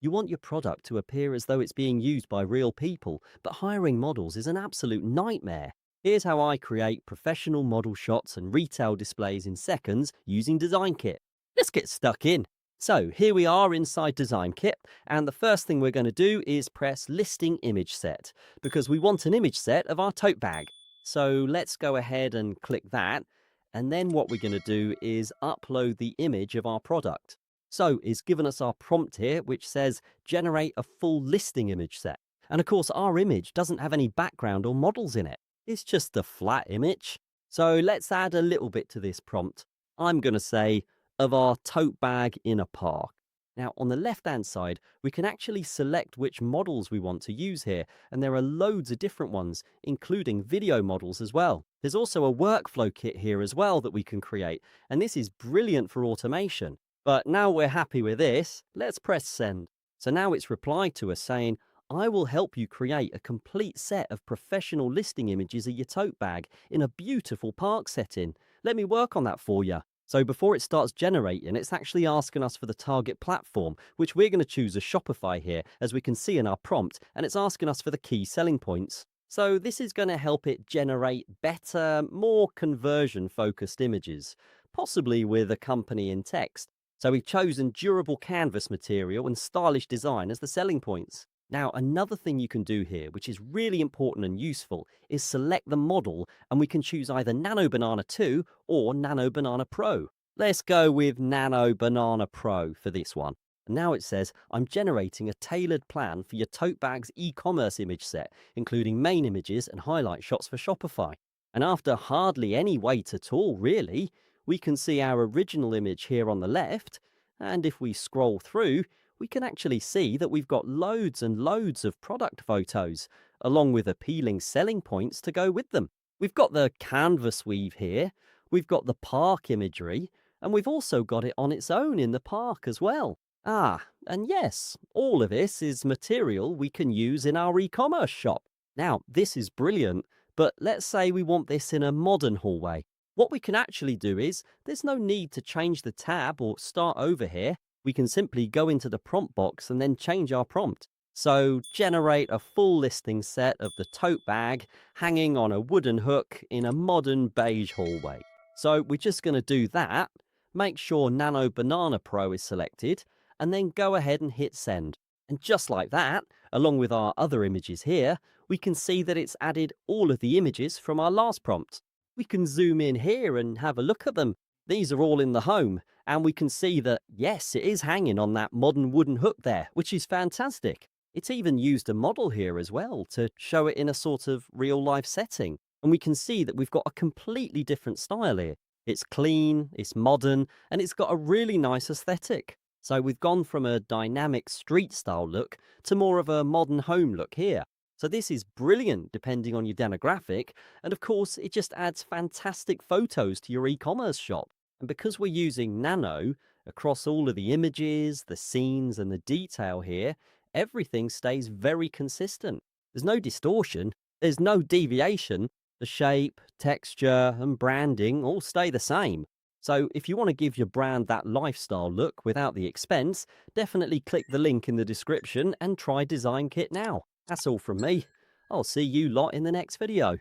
You want your product to appear as though it's being used by real people, but hiring models is an absolute nightmare. Here's how I create professional model shots and retail displays in seconds using DesignKit. Let's get stuck in. So here we are inside DesignKit, and the first thing we're going to do is press Listing Image Set, because we want an image set of our tote bag. So let's go ahead and click that, and then what we're going to do is upload the image of our product. So it's given us our prompt here, which says generate a full listing image set. And of course, our image doesn't have any background or models in it. It's just a flat image. So let's add a little bit to this prompt. I'm going to say, of our tote bag in a park. Now, on the left-hand side, we can actually select which models we want to use here, and there are loads of different ones, including video models as well. There's also a workflow kit here as well that we can create, and this is brilliant for automation. But now we're happy with this, let's press send. So now it's replied to us saying, I will help you create a complete set of professional listing images of your tote bag in a beautiful park setting. Let me work on that for you. So before it starts generating, it's actually asking us for the target platform, which we're going to choose as Shopify here, as we can see in our prompt, and it's asking us for the key selling points. So this is going to help it generate better, more conversion-focused images, possibly with a company in text. So we've chosen durable canvas material and stylish design as the selling points. Now, another thing you can do here, which is really important and useful, is select the model, and we can choose either Nano Banana 2 or Nano Banana Pro. Let's go with Nano Banana Pro for this one. And now it says, I'm generating a tailored plan for your tote bag's e-commerce image set, including main images and highlight shots for Shopify. And after hardly any wait at all, really, we can see our original image here on the left, and if we scroll through, we can actually see that we've got loads and loads of product photos, along with appealing selling points to go with them. We've got the canvas weave here, we've got the park imagery, and we've also got it on its own in the park as well. And yes, all of this is material we can use in our e-commerce shop. Now, this is brilliant, but let's say we want this in a modern hallway. What we can actually do is, there's no need to change the tab or start over here. We can simply go into the prompt box and then change our prompt. So generate a full listing set of the tote bag hanging on a wooden hook in a modern beige hallway. So we're just going to do that, make sure Nano Banana Pro is selected, and then go ahead and hit send. And just like that, along with our other images here, we can see that it's added all of the images from our last prompt. We can zoom in here and have a look at them. These are all in the home, and we can see that, yes, it is hanging on that modern wooden hook there, which is fantastic. It's even used a model here as well to show it in a sort of real-life setting. And we can see that we've got a completely different style here. It's clean, it's modern, and it's got a really nice aesthetic. So we've gone from a dynamic street-style look to more of a modern home look here. So this is brilliant depending on your demographic, and of course it just adds fantastic photos to your e-commerce shop. And because we're using Nano across all of the images, the scenes, and the detail here, everything stays very consistent. There's no distortion, there's no deviation. The shape, texture, and branding all stay the same. So if you want to give your brand that lifestyle look without the expense, definitely click the link in the description and try DesignKit now. That's all from me. I'll see you lot in the next video.